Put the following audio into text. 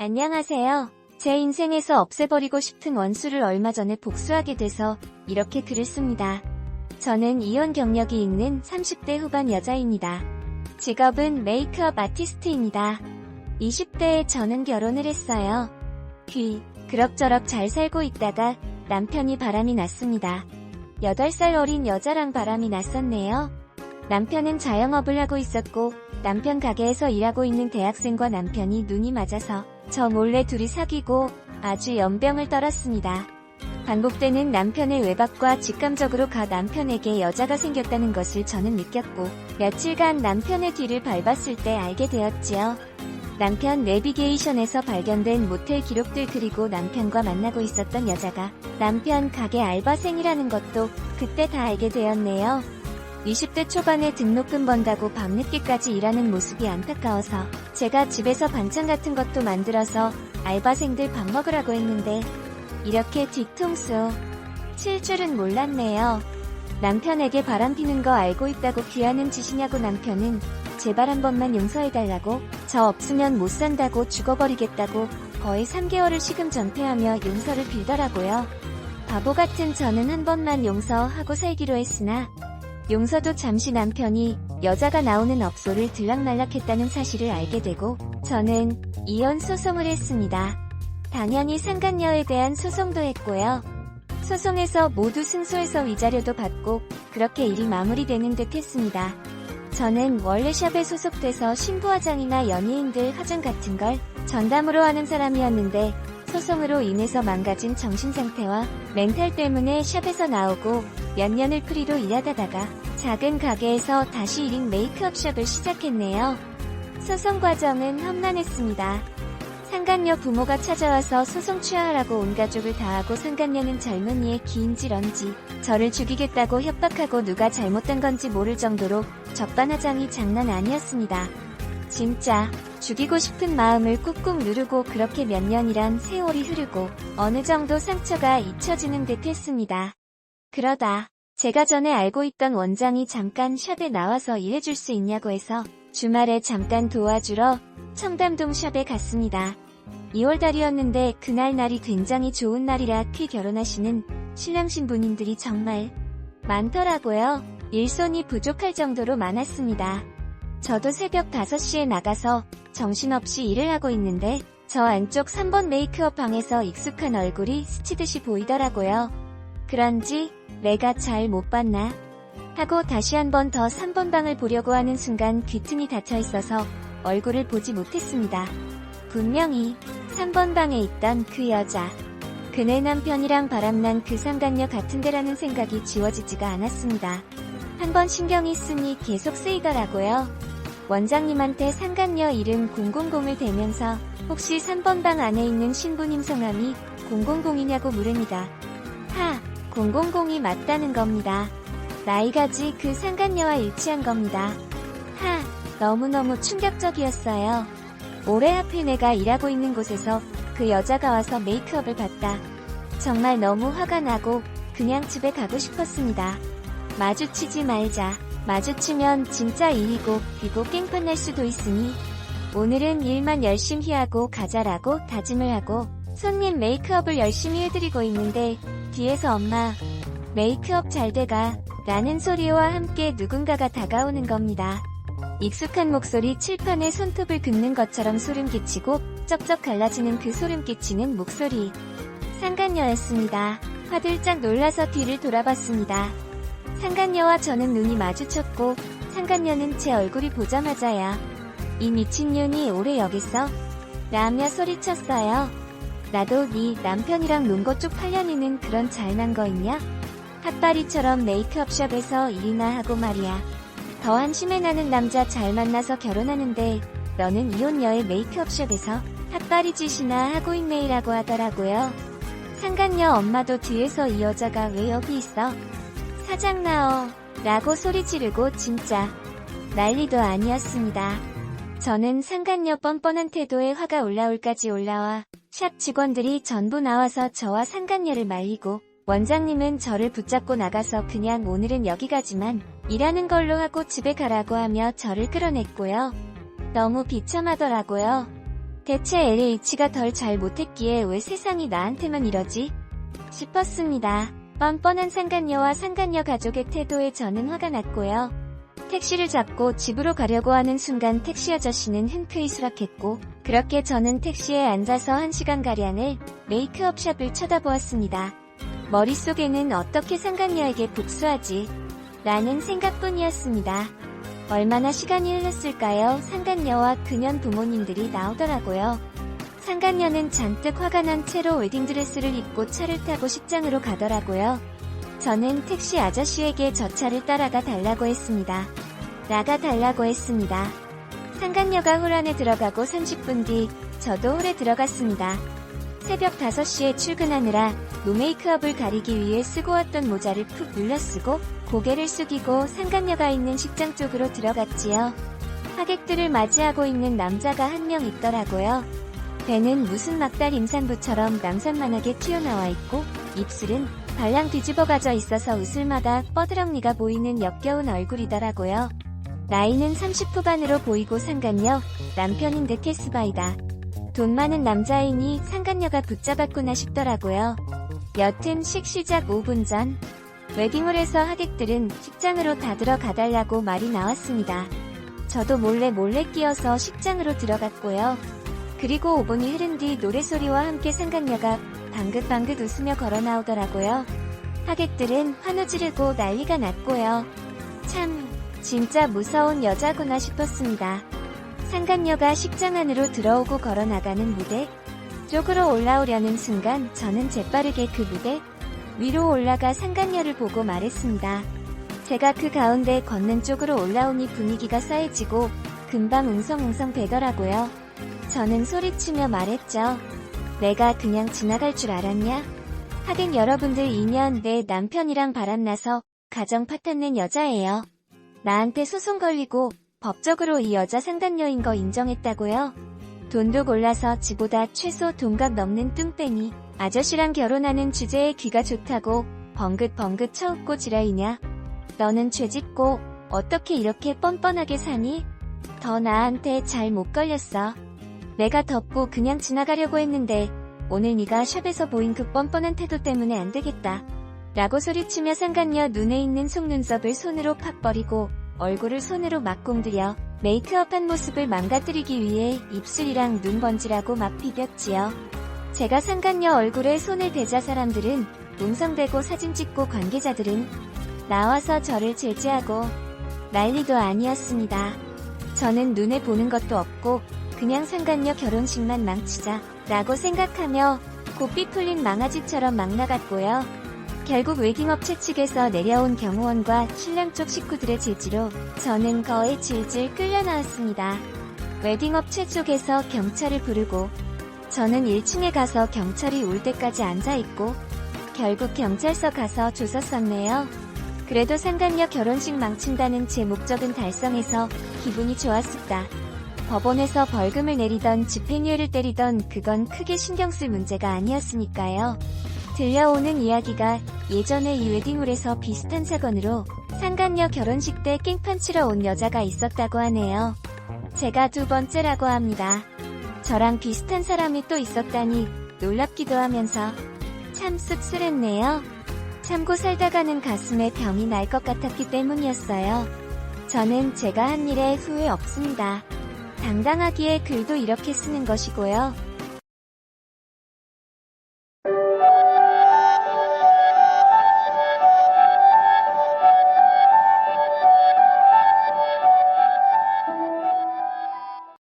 안녕하세요. 제 인생에서 없애버리고 싶은 원수를 얼마 전에 복수하게 돼서 이렇게 글을 씁니다. 저는 이혼 경력이 있는 30대 후반 여자입니다. 직업은 메이크업 아티스트입니다. 20대에 저는 결혼을 했어요. 그럭저럭 잘 살고 있다가 남편이 바람이 났습니다. 8살 어린 여자랑 바람이 났었네요. 남편은 자영업을 하고 있었고 남편 가게에서 일하고 있는 대학생과 남편이 눈이 맞아서 저 몰래 둘이 사귀고 아주 연병을 떨었습니다. 반복되는 남편의 외박과 직감적으로 남편에게 여자가 생겼다는 것을 저는 느꼈고 며칠간 남편의 뒤를 밟았을 때 알게 되었지요. 남편 내비게이션에서 발견된 모텔 기록들 그리고 남편과 만나고 있었던 여자가 남편 가게 알바생이라는 것도 그때 다 알게 되었네요. 20대 초반에 등록금 번다고 밤늦게까지 일하는 모습이 안타까워서 제가 집에서 반찬 같은 것도 만들어서 알바생들 밥 먹으라고 했는데 이렇게 뒤통수 칠 줄은 몰랐네요. 남편에게 바람피는 거 알고 있다고 귀하는 짓이냐고 남편은 제발 한 번만 용서해달라고 저 없으면 못 산다고 죽어버리겠다고 거의 3개월을 시금전폐하며 용서를 빌더라고요. 바보 같은 저는 한 번만 용서하고 살기로 했으나 용서도 잠시 남편이 여자가 나오는 업소를 들락날락했다는 사실을 알게 되고 저는 이혼 소송을 했습니다. 당연히 상간녀에 대한 소송도 했고요. 소송에서 모두 승소해서 위자료도 받고 그렇게 일이 마무리되는 듯 했습니다. 저는 원래 샵에 소속돼서 신부화장이나 연예인들 화장 같은 걸 전담으로 하는 사람이었는데 소송으로 인해서 망가진 정신상태와 멘탈 때문에 샵에서 나오고 몇 년을 프리로 일하다가 작은 가게에서 다시 1인 메이크업 샵을 시작했네요. 소송 과정은 험난했습니다. 상간녀 부모가 찾아와서 소송 취하하라고 온 가족을 다 하고 상간녀는 젊은이의 기인지런지 저를 죽이겠다고 협박하고 누가 잘못된 건지 모를 정도로 적반하장이 장난 아니었습니다. 진짜 죽이고 싶은 마음을 꾹꾹 누르고 그렇게 몇 년이란 세월이 흐르고 어느 정도 상처가 잊혀지는 듯 했습니다. 그러다 제가 전에 알고 있던 원장이 잠깐 샵에 나와서 일해줄 수 있냐고 해서 주말에 잠깐 도와주러 청담동 샵에 갔습니다. 2월달이었는데 그날 날이 굉장히 좋은 날이라 결혼하시는 신랑 신부님들이 정말 많더라고요. 일손이 부족할 정도로 많았습니다. 저도 새벽 5시에 나가서 정신없이 일을 하고 있는데 저 안쪽 3번 메이크업 방에서 익숙한 얼굴이 스치듯이 보이더라고요. 그런지 내가 잘 못 봤나 하고 다시 한 번 더 3번 방을 보려고 하는 순간 귀퉁이 닫혀 있어서 얼굴을 보지 못했습니다. 분명히 3번 방에 있던 그 여자. 그네 남편이랑 바람난 그 상간녀 같은 데라는 생각이 지워지지가 않았습니다. 한 번 신경이 쓰니 계속 쓰이더라고요. 원장님한테 상간녀 이름 000을 대면서 혹시 3번 방 안에 있는 신부님 성함이 000이냐고 물으니다. 000이 맞다는 겁니다. 나이가지 그 상간녀와 일치한 겁니다. 너무너무 충격적이었어요. 올해 하필 내가 일하고 있는 곳에서 그 여자가 와서 메이크업을 받다. 정말 너무 화가 나고 그냥 집에 가고 싶었습니다. 마주치지 말자. 마주치면 진짜 일이고 그리고 깽판 날 수도 있으니 오늘은 일만 열심히 하고 가자라고 다짐을 하고 손님 메이크업을 열심히 해드리고 있는데 뒤에서 엄마 메이크업 잘 돼가 라는 소리와 함께 누군가가 다가오는 겁니다. 익숙한 목소리 칠판에 손톱을 긋는 것처럼 소름 끼치고 쩍쩍 갈라지는 그 소름 끼치는 목소리. 상간녀였습니다. 화들짝 놀라서 뒤를 돌아봤습니다. 상간녀와 저는 눈이 마주쳤고 상간녀는 제 얼굴이 보자마자야 이 미친년이 오래 여기 있어? 라며 소리쳤어요. 나도 네 남편이랑 논 거 쪽 8년이는 그런 잘난 거 있냐? 핫바리처럼 메이크업샵에서 일이나 하고 말이야. 더 한심해. 나는 남자 잘 만나서 결혼하는데 너는 이혼녀의 메이크업샵에서 핫바리 짓이나 하고 있네이라고 하더라고요. 상간녀 엄마도 뒤에서 이 여자가 왜 여기 있어? 사장 나어 라고 소리 지르고 진짜 난리도 아니었습니다. 저는 상간녀 뻔뻔한 태도에 화가 올라올까지 올라와 샵 직원들이 전부 나와서 저와 상간녀를 말리고 원장님은 저를 붙잡고 나가서 그냥 오늘은 여기까지만 일하는 걸로 하고 집에 가라고 하며 저를 끌어냈고요. 너무 비참하더라고요. 대체 LH가 덜 잘 못했기에 왜 세상이 나한테만 이러지? 싶었습니다. 뻔뻔한 상간녀와 상간녀 가족의 태도에 저는 화가 났고요. 택시를 잡고 집으로 가려고 하는 순간 택시 아저씨는 흔쾌히 수락했고, 그렇게 저는 택시에 앉아서 1시간가량을 메이크업샵을 쳐다보았습니다. 머릿속에는 어떻게 상간녀에게 복수하지? 라는 생각뿐이었습니다. 얼마나 시간이 흘렀을까요? 상간녀와 그년 부모님들이 나오더라고요. 상간녀는 잔뜩 화가 난 채로 웨딩드레스를 입고 차를 타고 식장으로 가더라고요. 저는 택시 아저씨에게 저 차를 따라가 달라고 했습니다. 나가 달라고 했습니다. 상간녀가 홀 안에 들어가고 30분 뒤 저도 홀에 들어갔습니다. 새벽 5시에 출근하느라 노메이크업을 가리기 위해 쓰고 왔던 모자를 푹 눌러 쓰고 고개를 숙이고 상간녀가 있는 식장 쪽으로 들어갔지요. 하객들을 맞이하고 있는 남자가 한 명 있더라고요. 배는 무슨 막달 임산부처럼 남산만하게 튀어나와 있고 입술은 발랑 뒤집어 가져 있어서 웃을마다 뻐드렁니가 보이는 역겨운 얼굴이더라고요. 나이는 30 후반으로 보이고 상간녀, 남편인 듯 캐스바이다. 돈 많은 남자이니 상간녀가 붙잡았구나 싶더라고요. 여튼 시작 5분 전 웨딩홀에서 하객들은 식장으로 다 들어가달라고 말이 나왔습니다. 저도 몰래 끼어서 식장으로 들어갔고요. 그리고 5분이 흐른 뒤 노래소리와 함께 상간녀가 방긋방긋 웃으며 걸어 나오더라고요. 하객들은 환호 지르고 난리가 났고요. 참, 진짜 무서운 여자구나 싶었습니다. 상간녀가 식장 안으로 들어오고 걸어 나가는 무대 쪽으로 올라오려는 순간 저는 재빠르게 그 무대 위로 올라가 상간녀를 보고 말했습니다. 제가 그 가운데 걷는 쪽으로 올라오니 분위기가 싸해지고 금방 웅성웅성 되더라고요. 저는 소리치며 말했죠. 내가 그냥 지나갈 줄 알았냐? 하객 여러분들 2년 내 남편이랑 바람나서 가정 파탄낸 여자예요. 나한테 소송 걸리고 법적으로 이 여자 상간녀인 거 인정했다고요? 돈도 골라서 지보다 최소 동갑 넘는 뚱땡이 아저씨랑 결혼하는 주제에 귀가 좋다고 벙긋벙긋 쳐웃고 지랄이냐? 너는 죄짓고 어떻게 이렇게 뻔뻔하게 사니? 더 나한테 잘 못 걸렸어. 내가 덮고 그냥 지나가려고 했는데 오늘 네가 샵에서 보인 그 뻔뻔한 태도 때문에 안 되겠다. 라고 소리치며 상간녀 눈에 있는 속눈썹을 손으로 팍 버리고 얼굴을 손으로 막 공들여 메이크업한 모습을 망가뜨리기 위해 입술이랑 눈 번지라고 막 비볐지요. 제가 상간녀 얼굴에 손을 대자 사람들은 웅성대고 사진 찍고 관계자들은 나와서 저를 제지하고 난리도 아니었습니다. 저는 눈에 보는 것도 없고 그냥 상간녀 결혼식만 망치자 라고 생각하며 고삐 풀린 망아지처럼 막 나갔고요. 결국 웨딩업체 측에서 내려온 경호원과 신랑 쪽 식구들의 제지로 저는 거의 질질 끌려 나왔습니다. 웨딩업체 쪽에서 경찰을 부르고 저는 1층에 가서 경찰이 올 때까지 앉아있고 결국 경찰서 가서 조서 썼네요. 그래도 상간녀 결혼식 망친다는 제 목적은 달성해서 기분이 좋았습니다. 법원에서 벌금을 내리던 집행유예를 때리던 그건 크게 신경 쓸 문제가 아니었으니까요. 들려오는 이야기가 예전에 이 웨딩홀에서 비슷한 사건으로 상간녀 결혼식 때 깽판 치러 온 여자가 있었다고 하네요. 제가 2번째라고 합니다. 저랑 비슷한 사람이 또 있었다니 놀랍기도 하면서 참 씁쓸했네요. 참고 살다가는 가슴에 병이 날 것 같았기 때문이었어요. 저는 제가 한 일에 후회 없습니다. 당당하기에 글도 이렇게 쓰는 것이고요.